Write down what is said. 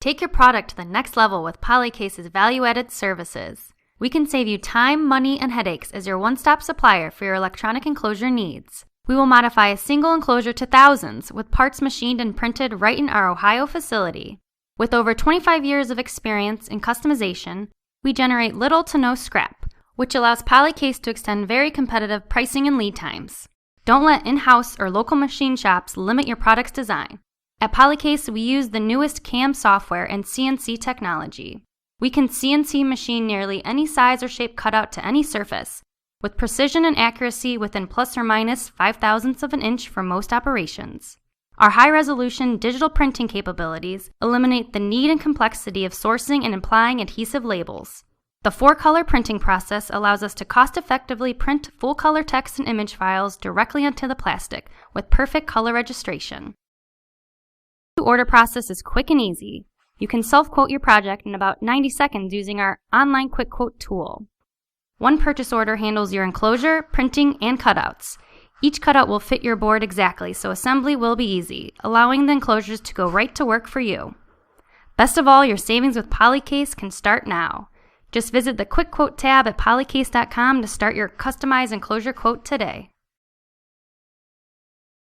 Take your product to the next level with Polycase's value-added services. We can save you time, money, and headaches as your one-stop supplier for your electronic enclosure needs. We will modify a single enclosure to thousands with parts machined and printed right in our Ohio facility. With over 25 years of experience in customization, we generate little to no scrap, which allows Polycase to extend very competitive pricing and lead times. Don't let in-house or local machine shops limit your product's design. At Polycase, we use the newest CAM software and CNC technology. We can CNC machine nearly any size or shape cutout to any surface, with precision and accuracy within plus or minus 0.005 of an inch for most operations. Our high-resolution digital printing capabilities eliminate the need and complexity of sourcing and applying adhesive labels. The 4-color printing process allows us to cost-effectively print full-color text and image files directly onto the plastic with perfect color registration. The order process is quick and easy. You can self-quote your project in about 90 seconds using our online quick quote tool. One purchase order handles your enclosure, printing, and cutouts. Each cutout will fit your board exactly, so assembly will be easy, allowing the enclosures to go right to work for you. Best of all, your savings with Polycase can start now. Just visit the Quick Quote tab at polycase.com to start your customized enclosure quote today.